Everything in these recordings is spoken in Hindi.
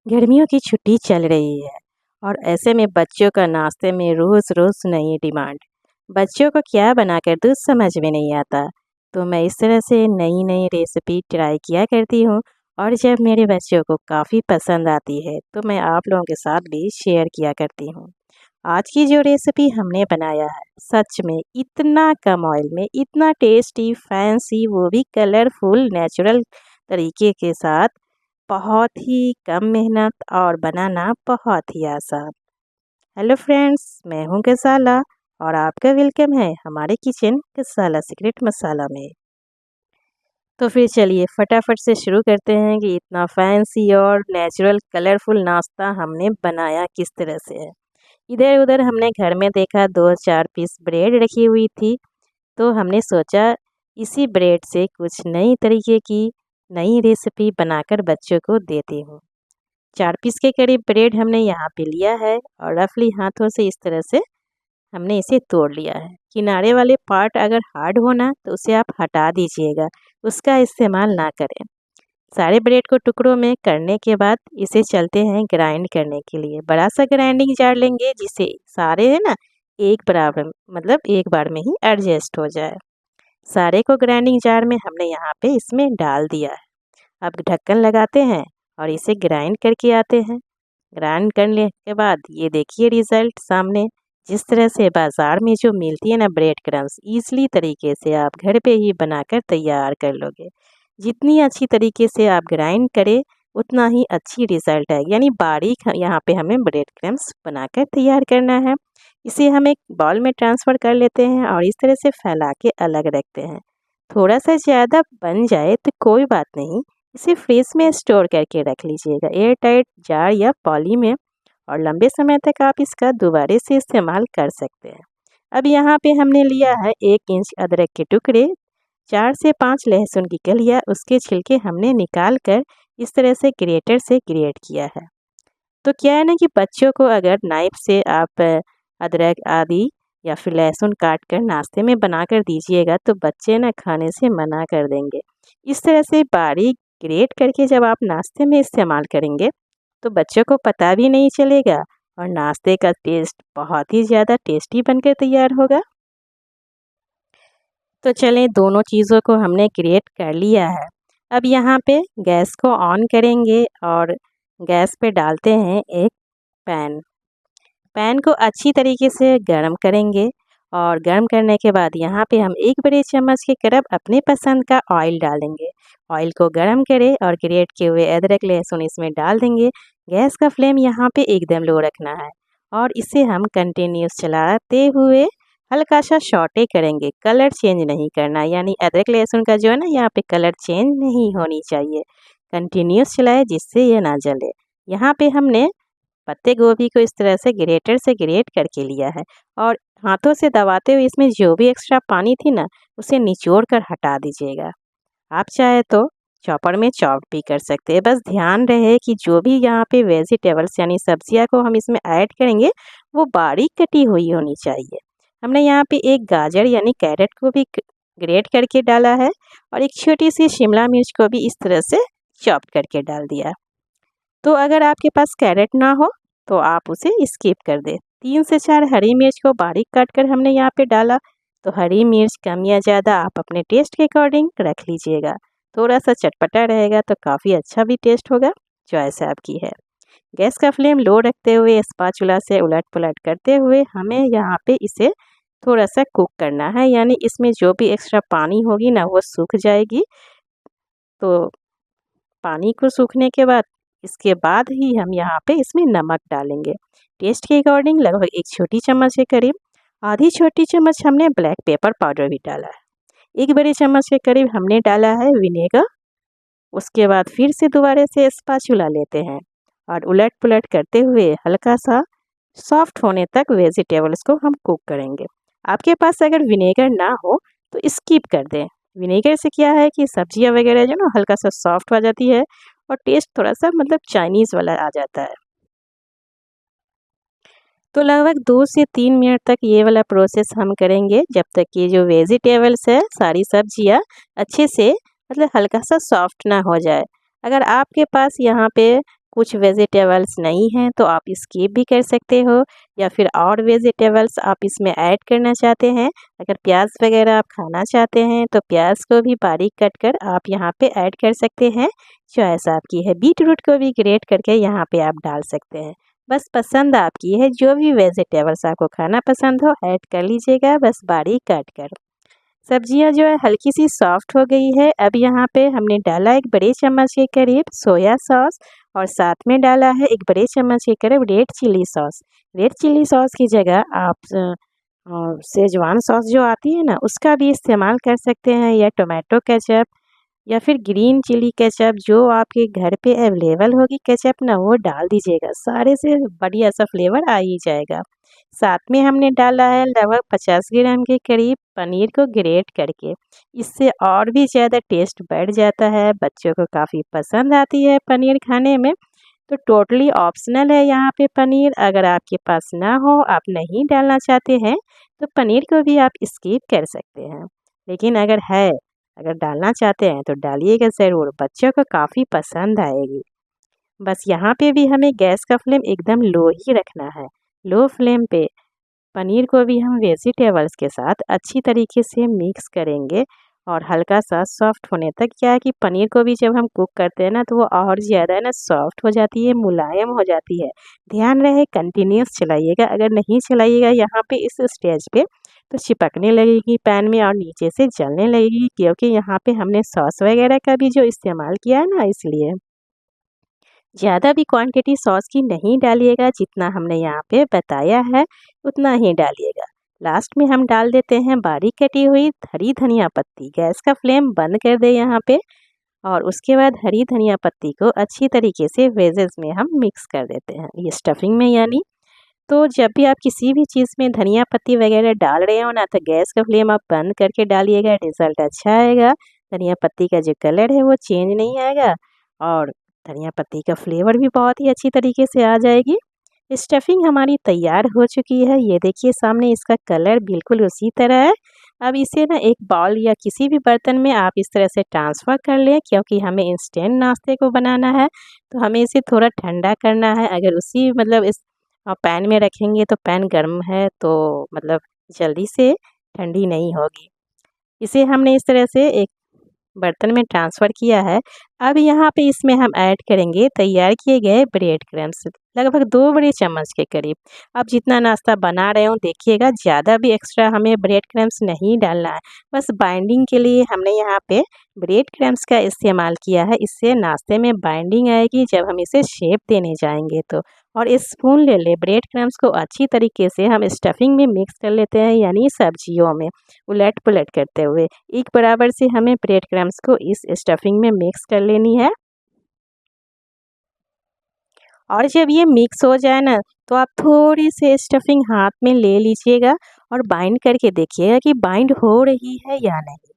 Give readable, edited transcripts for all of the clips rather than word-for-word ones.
गर्मियों की छुट्टी चल रही है और ऐसे में बच्चों का नाश्ते में रोज़ रोज़ नई डिमांड। बच्चों को क्या बनाकर दूँ समझ में नहीं आता। तो मैं इस तरह से नई नई रेसिपी ट्राई किया करती हूँ और जब मेरे बच्चों को काफ़ी पसंद आती है तो मैं आप लोगों के साथ भी शेयर किया करती हूँ। आज की जो रेसिपी हमने बनाया है सच में इतना कम ऑयल में इतना टेस्टी फैंसी, वो भी कलरफुल नेचुरल तरीके के साथ, बहुत ही कम मेहनत और बनाना बहुत ही आसान। हेलो फ्रेंड्स, मैं हूं गजाला और आपका वेलकम है हमारे किचन गजाला सीक्रेट मसाला में। तो फिर चलिए फटाफट से शुरू करते हैं कि इतना फैंसी और नेचुरल कलरफुल नाश्ता हमने बनाया किस तरह से है। इधर उधर हमने घर में देखा 2-4 पीस ब्रेड रखी हुई थी, तो हमने सोचा इसी ब्रेड से कुछ नई तरीके की नई रेसिपी बनाकर बच्चों को देती हूँ। 4 पीस के करीब ब्रेड हमने यहाँ पे लिया है और रफली हाथों से इस तरह से हमने इसे तोड़ लिया है। किनारे वाले पार्ट अगर हार्ड हो ना तो उसे आप हटा दीजिएगा, उसका इस्तेमाल ना करें। सारे ब्रेड को टुकड़ों में करने के बाद इसे चलते हैं ग्राइंड करने के लिए। बड़ा सा ग्राइंडिंग जार लेंगे जिससे सारे है ना एक बराबर, मतलब एक बार में ही एडजस्ट हो जाए। सारे को ग्राइंडिंग जार में हमने यहाँ पे इसमें डाल दिया है। अब ढक्कन लगाते हैं और इसे ग्राइंड करके आते हैं। ग्राइंड करने के बाद ये देखिए रिज़ल्ट सामने। जिस तरह से बाज़ार में जो मिलती है ना ब्रेड क्रम्स, ईज़िली तरीके से आप घर पे ही बनाकर तैयार कर लोगे। जितनी अच्छी तरीके से आप ग्राइंड करें उतना ही अच्छी रिज़ल्ट है। यानी बारीक यहाँ पे हमें ब्रेड क्रम्स बनाकर तैयार करना है। इसे हम एक बाउल में ट्रांसफ़र कर लेते हैं और इस तरह से फैला के अलग रखते हैं। थोड़ा सा ज़्यादा बन जाए तो कोई बात नहीं, इसे फ्रिज में स्टोर करके रख लीजिएगा एयर टाइट जार या पॉली में, और लंबे समय तक आप इसका दोबारा से इस्तेमाल कर सकते हैं। अब यहाँ पे हमने लिया है 1 इंच अदरक के टुकड़े, 4 से 5 लहसुन की कलियाँ, उसके छिलके हमने निकाल कर इस तरह से ग्रेटर से ग्रेट किया है। तो क्या है ना कि बच्चों को अगर नाइफ से आप अदरक आदि या फिर लहसुन काट कर नाश्ते में बना कर दीजिएगा तो बच्चे ना खाने से मना कर देंगे। इस तरह से बारीक ग्रेट करके जब आप नाश्ते में इस्तेमाल करेंगे तो बच्चों को पता भी नहीं चलेगा और नाश्ते का टेस्ट बहुत ही ज़्यादा टेस्टी बनकर तैयार होगा। तो चलें, दोनों चीज़ों को हमने ग्रेट कर लिया है। अब यहाँ पे गैस को ऑन करेंगे और गैस पे डालते हैं एक पैन। पैन को अच्छी तरीके से गर्म करेंगे और गर्म करने के बाद यहाँ पे हम 1 बड़े चम्मच के करीब अपने पसंद का ऑयल डालेंगे। ऑयल को गर्म करें और ग्रेट किए हुए अदरक लहसुन इसमें डाल देंगे। गैस का फ्लेम यहाँ पे एकदम लो रखना है और इसे हम कंटिन्यूस चलाते हुए हल्का सा सौटे करेंगे। कलर चेंज नहीं करना, यानी अदरक लहसुन का जो है ना यहाँ पे कलर चेंज नहीं होनी चाहिए। कंटिन्यूस चलाए जिससे ये ना जले। यहाँ पे हमने पत्ते गोभी को इस तरह से ग्रेटर से ग्रेट करके लिया है और हाथों से दबाते हुए इसमें जो भी एक्स्ट्रा पानी थी ना उसे निचोड़ कर हटा दीजिएगा। आप चाहे तो चॉपर में चॉप भी कर सकते हैं। बस ध्यान रहे कि जो भी यहाँ पे वेजिटेबल्स यानी सब्जियां को हम इसमें ऐड करेंगे वो बारीक कटी हुई होनी चाहिए। हमने यहाँ पे एक गाजर यानी कैरेट को भी ग्रेट करके डाला है और एक छोटी सी शिमला मिर्च को भी इस तरह से चॉप करके डाल दिया। तो अगर आपके पास कैरेट ना हो तो आप उसे स्किप कर दें। 3 से 4 हरी मिर्च को बारीक काट कर हमने यहाँ पे डाला। तो हरी मिर्च कम या ज़्यादा आप अपने टेस्ट के अकॉर्डिंग रख लीजिएगा। थोड़ा सा चटपटा रहेगा तो काफ़ी अच्छा भी टेस्ट होगा, चॉइस आपकी है। गैस का फ्लेम लो रखते हुए स्पाचुला से उलट पुलट करते हुए हमें यहाँ पे इसे थोड़ा सा कुक करना है, यानी इसमें जो भी एक्स्ट्रा पानी होगी ना वो सूख जाएगी। तो पानी को सूखने के बाद इसके बाद ही हम यहाँ पे इसमें नमक डालेंगे टेस्ट के अकॉर्डिंग, लगभग 1 छोटी चम्मच के करीब। आधी छोटी चम्मच हमने ब्लैक पेपर पाउडर भी डाला है। 1 बड़े चम्मच के करीब हमने डाला है विनेगर। उसके बाद फिर से दोबारा से स्पाचुला लेते हैं और उलट पुलट करते हुए हल्का सा सॉफ्ट होने तक वेजिटेबल्स को हम कुक करेंगे। आपके पास अगर विनेगर ना हो तो स्किप कर दें। विनेगर से क्या है कि सब्जियां वगैरह जो ना हल्का सा सॉफ्ट हो जाती है और टेस्ट थोड़ा सा मतलब चाइनीज़ वाला आ जाता है। तो लगभग 2 से 3 मिनट तक ये वाला प्रोसेस हम करेंगे जब तक कि जो वेजिटेबल्स है सारी सब्जियां अच्छे से मतलब हल्का सा सॉफ्ट ना हो जाए। अगर आपके पास यहाँ पे कुछ वेजिटेबल्स नहीं हैं तो आप स्किप भी कर सकते हो, या फिर और वेजिटेबल्स आप इसमें ऐड करना चाहते हैं। अगर प्याज वगैरह आप खाना चाहते हैं तो प्याज को भी बारीक कट कर आप यहाँ पे ऐड कर सकते हैं, चॉइस आपकी है। बीट रूट को भी ग्रेट करके यहाँ पे आप डाल सकते हैं, बस पसंद आपकी है। जो भी वेजिटेबल्स आपको खाना पसंद हो ऐड कर लीजिएगा, बस बारीक काट कर। सब्जियां जो है हल्की सी सॉफ्ट हो गई है। अब यहाँ पे हमने डाला एक बड़े चम्मच के करीब सोया सॉस, और साथ में डाला है एक बड़े चम्मच के करीब red chilli sauce. Red chilli sauce की जगह आप शेजवान सॉस जो आती है ना उसका भी इस्तेमाल कर सकते हैं, या टोमेटो केचप या फिर ग्रीन चिली केचप, जो आपके घर पे अवेलेबल होगी केचप ना वो डाल दीजिएगा, सारे से बढ़िया सा फ्लेवर आ ही जाएगा। साथ में हमने डाला है लगभग 50 ग्राम के करीब पनीर को ग्रेट करके, इससे और भी ज़्यादा टेस्ट बढ़ जाता है। बच्चों को काफ़ी पसंद आती है पनीर खाने में। तो टोटली ऑप्शनल है यहाँ पे पनीर, अगर आपके पास ना हो, आप नहीं डालना चाहते हैं तो पनीर को भी आप स्किप कर सकते हैं। लेकिन अगर डालना चाहते हैं तो डालिएगा ज़रूर, बच्चों को काफ़ी पसंद आएगी। बस यहाँ पे भी हमें गैस का फ्लेम एकदम लो ही रखना है। लो फ्लेम पे पनीर को भी हम वेजिटेबल्स के साथ अच्छी तरीके से मिक्स करेंगे, और हल्का सा सॉफ्ट होने तक। क्या है कि पनीर को भी जब हम कुक करते हैं ना तो वो और ज़्यादा ना सॉफ्ट हो जाती है, मुलायम हो जाती है। ध्यान रहे कंटिन्यूस चलाइएगा, अगर नहीं चलाइएगा यहाँ पे इस स्टेज पे तो चिपकने लगेगी पैन में और नीचे से जलने लगेगी, क्योंकि यहाँ पे हमने सॉस वगैरह का भी जो इस्तेमाल किया है ना, इसलिए ज़्यादा भी क्वांटिटी सॉस की नहीं डालिएगा, जितना हमने यहाँ पे बताया है उतना ही डालिएगा। लास्ट में हम डाल देते हैं बारीक कटी हुई हरी धनिया पत्ती। गैस का फ्लेम बंद कर दे यहाँ पे, और उसके बाद हरी धनिया पत्ती को अच्छी तरीके से वेजेस में हम मिक्स कर देते हैं, ये स्टफिंग में यानी। तो जब भी आप किसी भी चीज़ में धनिया पत्ती वगैरह डाल रहे हो ना तो गैस का फ्लेम आप बंद करके डालिएगा, रिज़ल्ट अच्छा आएगा। धनिया पत्ती का जो कलर है वो चेंज नहीं आएगा, और धनिया पत्ती का फ्लेवर भी बहुत ही अच्छी तरीके से आ जाएगी। स्टफिंग हमारी तैयार हो चुकी है, ये देखिए सामने इसका कलर बिल्कुल उसी तरह है। अब इसे ना एक बाउल या किसी भी बर्तन में आप इस तरह से ट्रांसफ़र कर लें, क्योंकि हमें इंस्टेंट नाश्ते को बनाना है तो हमें इसे थोड़ा ठंडा करना है। अगर उसी मतलब इस पैन में रखेंगे तो पैन गर्म है तो मतलब जल्दी से ठंडी नहीं होगी। इसे हमने इस तरह से एक बर्तन में ट्रांसफ़र किया है। अब यहाँ पे इसमें हम ऐड करेंगे तैयार किए गए ब्रेड क्रम्स, लगभग 2 बड़े चम्मच के करीब। अब जितना नाश्ता बना रहे हो देखिएगा, ज़्यादा भी एक्स्ट्रा हमें ब्रेड क्रम्स नहीं डालना है। बस बाइंडिंग के लिए हमने यहाँ पे ब्रेड क्रम्स का इस्तेमाल किया है, इससे नाश्ते में बाइंडिंग आएगी जब हम इसे शेप देने जाएंगे तो। और स्पून ले ले ब्रेड क्रम्स को अच्छी तरीके से हम स्टफिंग में मिक्स कर लेते हैं, यानी सब्जियों में उलट पुलट करते हुए एक बराबर से हमें ब्रेड क्रम्स को इस स्टफिंग में मिक्स कर लेनी है। और जब ये मिक्स हो जाए ना तो आप थोड़ी सी स्टफिंग हाथ में ले लीजिएगा और बाइंड करके देखिएगा कि बाइंड हो रही है या नहीं।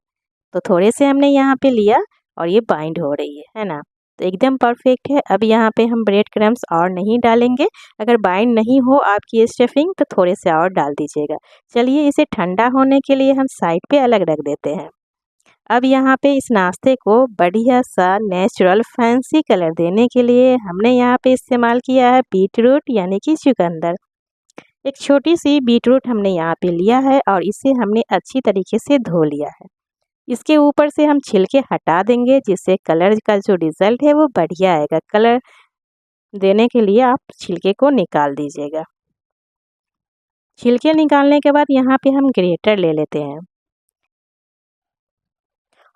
तो थोड़े से हमने यहाँ पे लिया और ये बाइंड हो रही है ना, तो एकदम परफेक्ट है। अब यहाँ पे हम ब्रेड क्रम्स और नहीं डालेंगे, अगर बाइंड नहीं हो आपकी स्टफिंग तो थोड़े से और डाल दीजिएगा। चलिए इसे ठंडा होने के लिए हम साइड पे अलग रख देते हैं। अब यहाँ पे इस नाश्ते को बढ़िया सा नेचुरल फैंसी कलर देने के लिए हमने यहाँ पे इस्तेमाल किया है बीट रूट यानी कि चुकंदर। एक छोटी सी बीट रूट हमने यहाँ पे लिया है और इसे हमने अच्छी तरीके से धो लिया है। इसके ऊपर से हम छिलके हटा देंगे, जिससे कलर का जो रिज़ल्ट है वो बढ़िया आएगा। कलर देने के लिए आप छिलके को निकाल दीजिएगा। छिलके निकालने के बाद यहाँ पे हम ग्रेटर ले लेते हैं,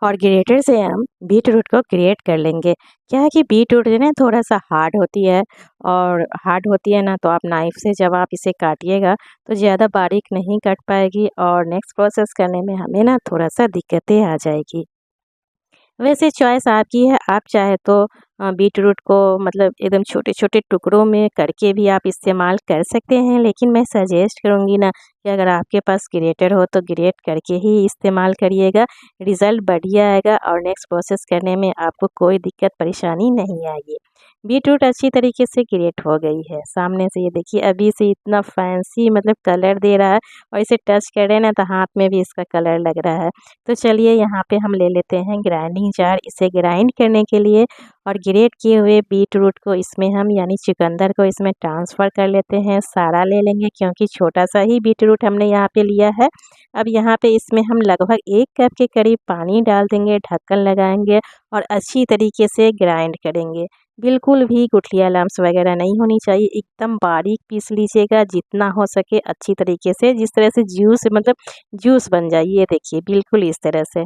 और ग्रेटर से हम बीट रूट को ग्रेट कर लेंगे। क्या है कि बीट रूट जो है थोड़ा सा हार्ड होती है, और हार्ड होती है ना तो आप नाइफ़ से जब आप इसे काटिएगा तो ज़्यादा बारीक नहीं कट पाएगी, और नेक्स्ट प्रोसेस करने में हमें ना थोड़ा सा दिक्कतें आ जाएगी। वैसे चॉइस आपकी है, आप चाहे तो बीट रूट को मतलब एकदम छोटे-छोटे टुकड़ों में करके भी आप इस्तेमाल कर सकते हैं, लेकिन मैं सजेस्ट करूँगी ना कि अगर आपके पास ग्रेटर हो तो ग्रेट करके ही इस्तेमाल करिएगा, रिज़ल्ट बढ़िया आएगा और नेक्स्ट प्रोसेस करने में आपको कोई दिक्कत परेशानी नहीं आएगी। बीट रूट अच्छी तरीके से ग्रेट हो गई है, सामने से ये देखिए अभी से इतना फैंसी मतलब कलर दे रहा है, और इसे टच करें ना तो हाथ में भी इसका कलर लग रहा है। तो चलिए यहाँ पे हम ले लेते हैं ग्राइंडिंग जार, इसे ग्राइंड करने के लिए, और ग्रेट किए हुए बीट रूट को इसमें हम यानी चुकंदर को इसमें ट्रांसफ़र कर लेते हैं। सारा ले लेंगे क्योंकि छोटा सा ही बीट रूट हमने यहाँ पे लिया है। अब यहाँ पे इसमें हम लगभग 1 कप के करीब पानी डाल देंगे, ढक्कन लगाएंगे और अच्छी तरीके से ग्राइंड करेंगे। बिल्कुल भी गुठलियाँ लम्स वगैरह नहीं होनी चाहिए, एकदम बारीक पीस लीजिएगा जितना हो सके अच्छी तरीके से, जिस तरह से जूस मतलब जूस बन जाए। ये देखिए बिल्कुल इस तरह से,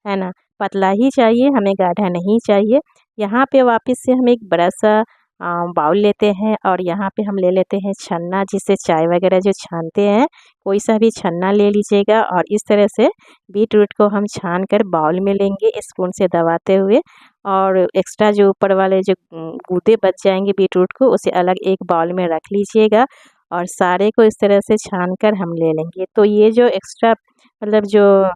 है ना? पतला ही चाहिए, हमें गाढ़ा नहीं चाहिए। यहाँ पे वापस से हम एक बड़ा सा बाउल लेते हैं और यहाँ पे हम ले लेते हैं छन्ना, जिससे चाय वगैरह जो छानते हैं, कोई सा भी छन्ना ले लीजिएगा और इस तरह से बीट रूट को हम छान कर बाउल में लेंगे स्पून से दबाते हुए। और एक्स्ट्रा जो ऊपर वाले जो गूदे बच जाएंगे बीट रूट को, उसे अलग एक बाउल में रख लीजिएगा और सारे को इस तरह से छान कर हम ले लेंगे। तो ये जो एक्स्ट्रा मतलब जो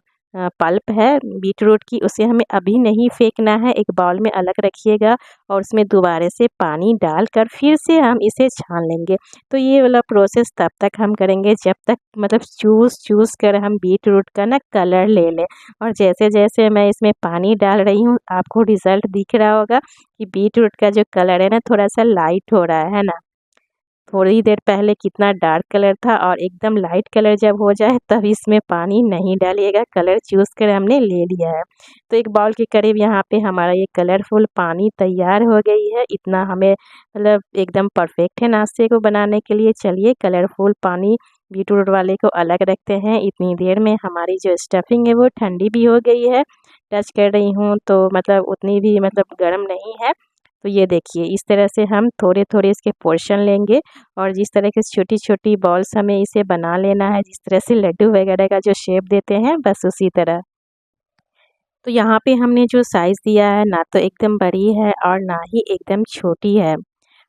पल्प है बीट रूट की, उसे हमें अभी नहीं फेंकना है, एक बाउल में अलग रखिएगा और उसमें दोबारा से पानी डालकर फिर से हम इसे छान लेंगे। तो ये वाला प्रोसेस तब तक हम करेंगे जब तक मतलब चूस कर हम बीट रूट का ना कलर ले लें। और जैसे जैसे मैं इसमें पानी डाल रही हूँ, आपको रिज़ल्ट दिख रहा होगा कि बीट रूट का जो कलर है ना थोड़ा सा लाइट हो रहा है ना। थोड़ी देर पहले कितना डार्क कलर था और एकदम लाइट कलर जब हो जाए तब इसमें पानी नहीं डालिएगा, कलर चूस कर हमने ले लिया है। तो एक बाउल के करीब यहाँ पे हमारा ये कलरफुल पानी तैयार हो गई है। इतना हमें मतलब एकदम परफेक्ट है नाश्ते को बनाने के लिए। चलिए कलरफुल पानी बीटरूट वाले को अलग रखते हैं। इतनी देर में हमारी जो स्टफिंग है वो ठंडी भी हो गई है। टच कर रही हूँ तो मतलब उतनी भी मतलब गर्म नहीं है। तो ये देखिए इस तरह से हम थोड़े-थोड़े इसके पोर्शन लेंगे और जिस तरह की छोटी-छोटी बॉल्स हमें इसे बना लेना है, जिस तरह से लड्डू वगैरह का जो शेप देते हैं बस उसी तरह। तो यहाँ पे हमने जो साइज़ दिया है ना तो एकदम बड़ी है और ना ही एकदम छोटी है।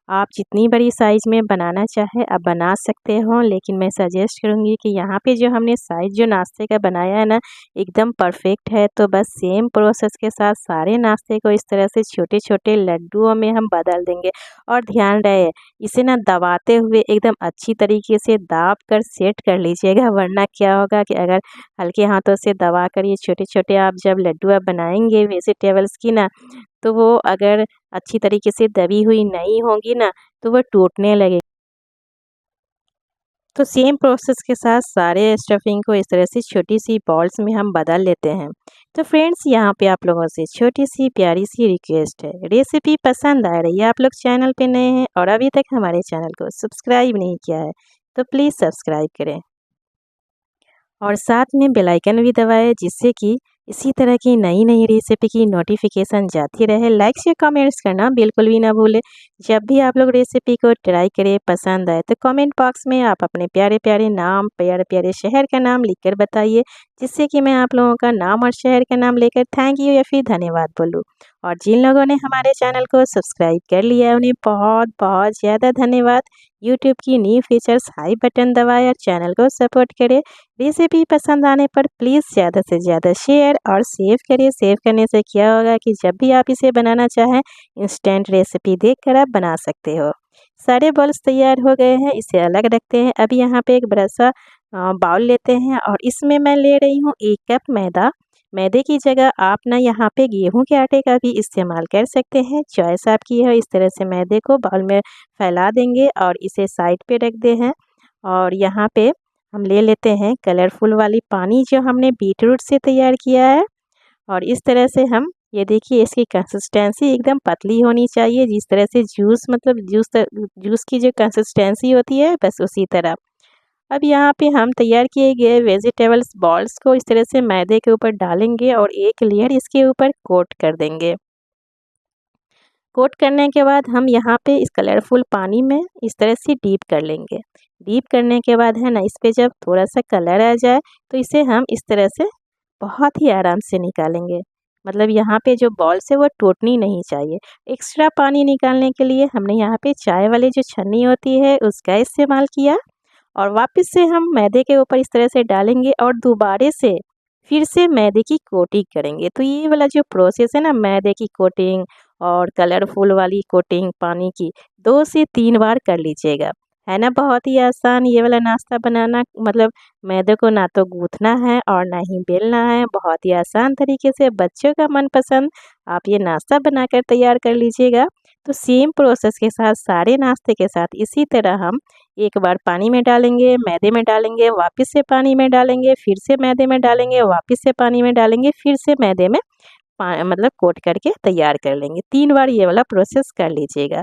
आप जितनी बड़ी साइज़ में बनाना चाहें आप बना सकते हो, लेकिन मैं सजेस्ट करूँगी कि यहाँ पे जो हमने साइज़ जो नाश्ते का बनाया है ना एकदम परफेक्ट है। तो बस सेम प्रोसेस के साथ सारे नाश्ते को इस तरह से छोटे-छोटे लड्डुओं में हम बदल देंगे। और ध्यान रहे इसे ना दबाते हुए एकदम अच्छी तरीके से दाब कर सेट कर लीजिएगा, वरना क्या होगा कि अगर हल्के हाथों से दबाकर ये छोटे-छोटे आप जब लड्डू आप बनाएँगे वेजिटेबल्स की ना, तो वो अगर अच्छी तरीके से दबी हुई नहीं होंगी ना तो वो टूटने लगेगी। तो सेम प्रोसेस के साथ सारे स्टफिंग को इस तरह से छोटी सी बॉल्स में हम बदल लेते हैं। तो फ्रेंड्स यहाँ पे आप लोगों से छोटी सी प्यारी सी रिक्वेस्ट है, रेसिपी पसंद आ रही है, आप लोग चैनल पे नए हैं और अभी तक हमारे चैनल को सब्सक्राइब नहीं किया है तो प्लीज़ सब्सक्राइब करें और साथ में बेल आइकन भी दबाएं, जिससे कि इसी तरह की नई नई रेसिपी की नोटिफिकेशन जाती रहे। लाइक शेयर कमेंट्स करना बिल्कुल भी ना भूलें। जब भी आप लोग रेसिपी को ट्राई करें पसंद आए तो कमेंट बॉक्स में आप अपने प्यारे प्यारे नाम प्यारे प्यारे शहर का नाम लिखकर बताइए, जिससे कि मैं आप लोगों का नाम और शहर का नाम लेकर थैंक यू या फिर धन्यवाद बोलूँ। और जिन लोगों ने हमारे चैनल को सब्सक्राइब कर लिया है उन्हें बहुत बहुत ज़्यादा धन्यवाद। यूट्यूब की न्यू फीचर्स हाई बटन दबाएं और चैनल को सपोर्ट करें। रेसिपी पसंद आने पर प्लीज़ ज़्यादा से ज़्यादा शेयर और सेव करिए। सेव करने से क्या होगा कि जब भी आप इसे बनाना चाहें इंस्टेंट रेसिपी देखकर आप बना सकते हो। सारे बॉल्स तैयार हो गए हैं, इसे अलग रखते हैं। अब यहाँ पे एक बड़ा सा बाउल लेते हैं और इसमें मैं ले रही हूँ 1 कप मैदा। मैदे की जगह आप ना यहाँ पे गेहूं के आटे का भी इस्तेमाल कर सकते हैं, चॉइस आपकी है। इस तरह से मैदे को बाउल में फैला देंगे और इसे साइड पे रख दे हैं। और यहाँ पे हम ले लेते हैं कलरफुल वाली पानी जो हमने बीटरूट से तैयार किया है। और इस तरह से हम ये देखिए इसकी कंसिस्टेंसी एकदम पतली होनी चाहिए, जिस तरह से जूस मतलब जूस की जो कंसिस्टेंसी होती है बस उसी तरह। अब यहाँ पे हम तैयार किए गए वेजिटेबल्स बॉल्स को इस तरह से मैदे के ऊपर डालेंगे और एक लेयर इसके ऊपर कोट कर देंगे। कोट करने के बाद हम यहाँ पे इस कलरफुल पानी में इस तरह से डीप कर लेंगे। डीप करने के बाद है ना इस पे जब थोड़ा सा कलर आ जाए तो इसे हम इस तरह से बहुत ही आराम से निकालेंगे। मतलब यहाँ पे जो बॉल्स है वो टूटनी नहीं चाहिए। एक्स्ट्रा पानी निकालने के लिए हमने यहाँ पे चाय वाली जो छन्नी होती है उसका इस्तेमाल किया और वापस से हम मैदे के ऊपर इस तरह से डालेंगे और दोबारे से फिर से मैदे की कोटिंग करेंगे। तो ये वाला जो प्रोसेस है ना मैदे की कोटिंग और कलरफुल वाली कोटिंग पानी की 2 से 3 बार कर लीजिएगा, है ना बहुत ही आसान ये वाला नाश्ता बनाना। मतलब मैदे को ना तो गूँथना है और ना ही बेलना है। बहुत ही आसान तरीके से बच्चों का मनपसंद आप ये नाश्ता बनाकर तैयार कर लीजिएगा। तो सेम प्रोसेस के साथ सारे नाश्ते के साथ इसी तरह हम एक बार पानी में डालेंगे, मैदे में डालेंगे, वापस से पानी में डालेंगे, फिर से मैदे में डालेंगे, वापस से पानी में डालेंगे, फिर से मैदे में मतलब कोट करके तैयार कर लेंगे। 3 बार ये वाला प्रोसेस कर लीजिएगा।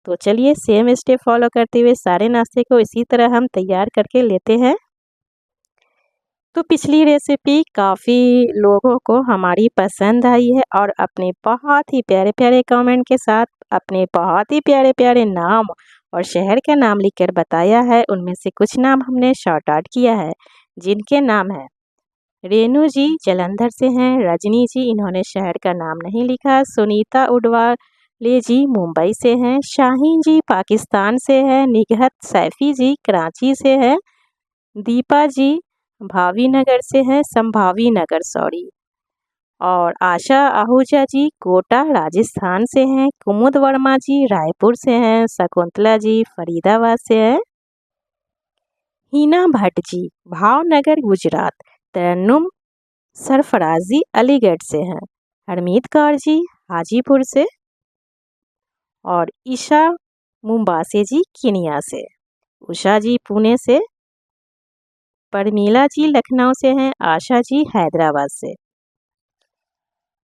तो चलिए सेम स्टेप फॉलो करते हुए सारे नाश्ते को इसी तरह हम तैयार करके लेते हैं। तो पिछली रेसिपी काफ़ी लोगों को हमारी पसंद आई है और अपने बहुत ही प्यारे-प्यारे कमेंट के साथ अपने बहुत ही प्यारे-प्यारे नाम और शहर का नाम लिखकर बताया है। उनमें से कुछ नाम हमने शॉर्ट आउट किया है, जिनके नाम है रेनू जी जलंधर से हैं, रजनी जी इन्होंने शहर का नाम नहीं लिखा, सुनीता उडवाले जी मुंबई से हैं, शाहीन जी पाकिस्तान से हैं, निगहत सैफ़ी जी कराची से हैं, दीपा जी भावी नगर से हैं, संभावी नगर सॉरी, और आशा आहूजा जी कोटा राजस्थान से हैं, कुमुद वर्मा जी रायपुर से हैं, शकुंतला जी फरीदाबाद से हैं, हिना भट्ट जी भावनगर गुजरात, तरन्नुम सरफराजी अलीगढ़ से हैं, हरमीत कौर जी हाजीपुर से और ईशा मुंबासे जी किनिया से, उषा जी पुणे से, परमीला जी लखनऊ से हैं, आशा जी हैदराबाद से,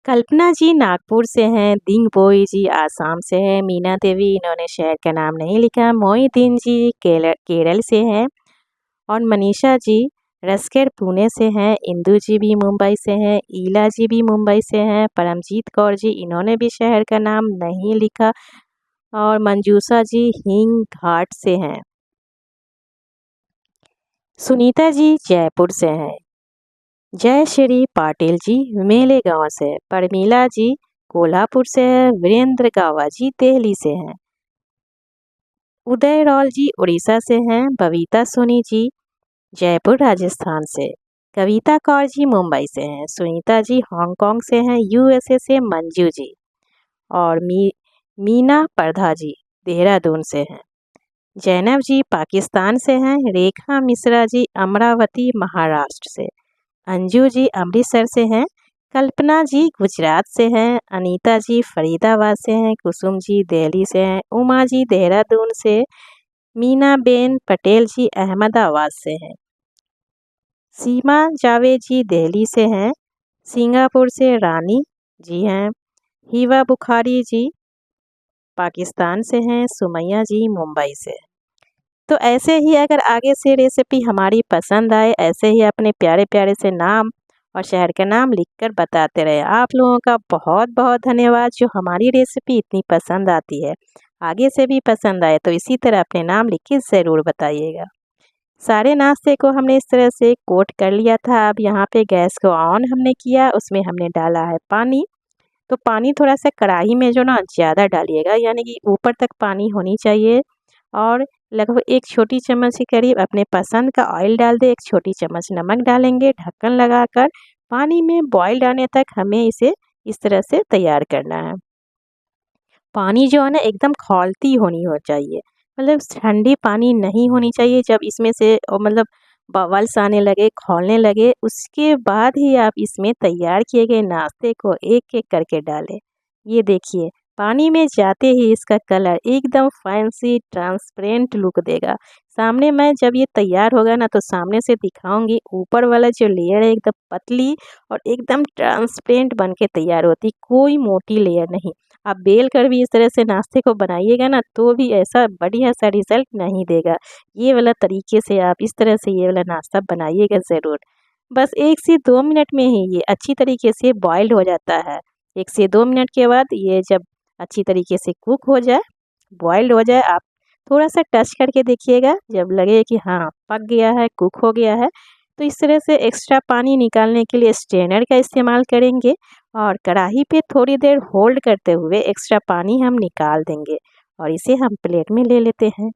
कल्पना जी नागपुर से हैं, दिंगबोई जी आसाम से हैं, मीना देवी इन्होंने शहर का नाम नहीं लिखा, मोहिदीन जी केरल से हैं और मनीषा जी रसकेर पुणे से हैं, इंदू जी भी मुंबई से हैं, ईला जी भी मुंबई से हैं, परमजीत कौर जी इन्होंने भी शहर का नाम नहीं लिखा और मंजूषा जी हिंग घाट से हैं, सुनीता जी जयपुर से हैं, जय श्री पाटिल जी मेले गांव से, परमीला जी कोल्हापुर से है, वीरेंद्र गावा जी दिल्ली से हैं, उदय रॉल जी उड़ीसा से हैं, बबीता सोनी जी जयपुर राजस्थान से, कविता कौर जी मुंबई से हैं, सुनीता जी हांगकांग से हैं, यूएसए से मंजू जी और मीना परधा जी देहरादून से हैं, जैनब जी पाकिस्तान से हैं, रेखा मिश्रा जी अमरावती महाराष्ट्र से, अंजू जी अमृतसर से हैं, कल्पना जी गुजरात से हैं, अनीता जी फरीदाबाद से हैं, कुसुम जी दिल्ली से हैं, उमा जी देहरादून से, मीना बेन पटेल जी अहमदाबाद से हैं, सीमा जावेद जी दिल्ली से हैं, सिंगापुर से रानी जी हैं, हिवा बुखारी जी पाकिस्तान से हैं, सुमैया जी मुंबई से। तो ऐसे ही अगर आगे से रेसिपी हमारी पसंद आए ऐसे ही अपने प्यारे प्यारे से नाम और शहर का नाम लिखकर बताते रहे। आप लोगों का बहुत बहुत धन्यवाद जो हमारी रेसिपी इतनी पसंद आती है। आगे से भी पसंद आए तो इसी तरह अपने नाम लिख के ज़रूर बताइएगा। सारे नाश्ते को हमने इस तरह से कोट कर लिया था। अब यहाँ पे गैस को ऑन हमने किया, उसमें हमने डाला है पानी। तो पानी थोड़ा सा कढ़ाई में जो ना ज़्यादा डालिएगा, यानी कि ऊपर तक पानी होनी चाहिए और लगभग 1 छोटी चम्मच के करीब अपने पसंद का ऑयल डाल दें, 1 छोटी चम्मच नमक डालेंगे, ढक्कन लगाकर पानी में बॉईल आने तक हमें इसे इस तरह से तैयार करना है। पानी जो है ना एकदम खौलती होनी हो चाहिए, मतलब ठंडी पानी नहीं होनी चाहिए। जब इसमें से मतलब बबल्स आने लगे, खौलने लगे, उसके बाद ही आप इसमें तैयार किए गए नाश्ते को एक-एक करके डालें। ये देखिए पानी में जाते ही इसका कलर एकदम फैंसी ट्रांसपेरेंट लुक देगा। सामने मैं जब ये तैयार होगा ना तो सामने से दिखाऊंगी, ऊपर वाला जो लेयर है एकदम पतली और एकदम ट्रांसपेरेंट बन के तैयार होती, कोई मोटी लेयर नहीं। आप बेल कर भी इस तरह से नाश्ते को बनाइएगा ना तो भी ऐसा बढ़िया सा रिज़ल्ट नहीं देगा। ये वाला तरीके से आप इस तरह से ये वाला नाश्ता बनाइएगा ज़रूर। बस 1 से 2 मिनट में ही ये अच्छी तरीके से बॉइल्ड हो जाता है। 1 से 2 मिनट के बाद ये जब अच्छी तरीके से कुक हो जाए, बॉइल्ड हो जाए, आप थोड़ा-सा टच करके देखिएगा, जब लगे कि हाँ, पक गया है, कुक हो गया है, तो इस तरह से एक्स्ट्रा पानी निकालने के लिए स्ट्रेनर का इस्तेमाल करेंगे और कढ़ाई पे थोड़ी देर होल्ड करते हुए एक्स्ट्रा पानी हम निकाल देंगे और इसे हम प्लेट में ले लेते हैं।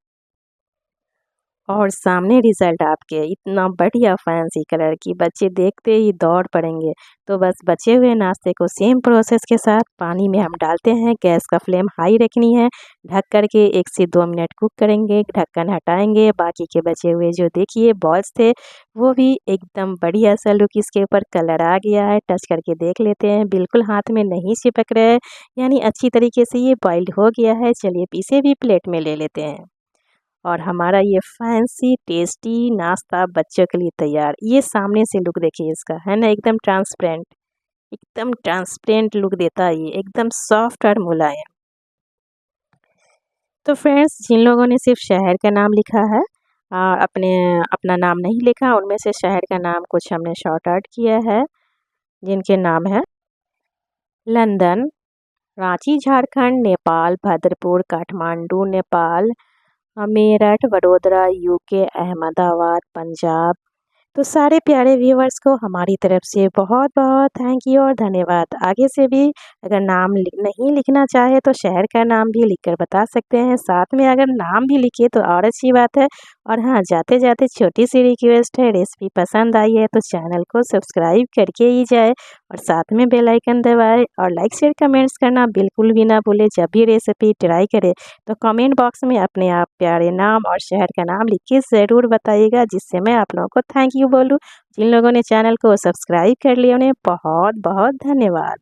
और सामने रिज़ल्ट आपके इतना बढ़िया फैंसी कलर की बच्चे देखते ही दौड़ पड़ेंगे। तो बस बचे हुए नाश्ते को सेम प्रोसेस के साथ पानी में हम डालते हैं। गैस का फ्लेम हाई रखनी है। ढक कर के 1 से 2 मिनट कुक करेंगे। ढक्कन हटाएंगे। बाकी के बचे हुए जो देखिए बॉल्स थे वो भी एकदम बढ़िया सा लुक इसके ऊपर कलर आ गया है। टच करके देख लेते हैं, बिल्कुल हाथ में नहीं चिपक रहे हैं, यानी अच्छी तरीके से ये बॉइल्ड हो गया है। चलिए इसे भी प्लेट में ले लेते हैं। और हमारा ये फैंसी टेस्टी नाश्ता बच्चों के लिए तैयार। ये सामने से लुक देखिए इसका, है ना, एकदम ट्रांसपेरेंट लुक देता है ये, एकदम सॉफ्ट और मुलायम। तो फ्रेंड्स, जिन लोगों ने सिर्फ शहर का नाम लिखा है अपना नाम नहीं लिखा, उनमें से शहर का नाम कुछ हमने शॉर्ट आउट किया है, जिनके नाम है लंदन, रांची झारखंड, नेपाल, भद्रपुर, काठमांडू नेपाल, मेरठ, वडोदरा यूके, अहमदाबाद पंजाब। तो सारे प्यारे व्यूवर्स को हमारी तरफ से बहुत बहुत थैंक यू और धन्यवाद। आगे से भी अगर नाम नहीं लिखना चाहे तो शहर का नाम भी लिखकर बता सकते हैं। साथ में अगर नाम भी लिखे तो और अच्छी बात है। और हाँ, जाते जाते छोटी सी रिक्वेस्ट है, रेसिपी पसंद आई है तो चैनल को सब्सक्राइब करके ही जाए और साथ में बेल आइकन दबाए और लाइक शेयर कमेंट्स करना बिल्कुल भी ना भूले। जब भी रेसिपी ट्राई करें तो कमेंट बॉक्स में अपने आप प्यारे नाम और शहर का नाम लिख के ज़रूर बताइएगा, जिससे मैं आप लोगों को थैंक यू बोलूँ। जिन लोगों ने चैनल को सब्सक्राइब कर लिया उन्हें बहुत बहुत धन्यवाद।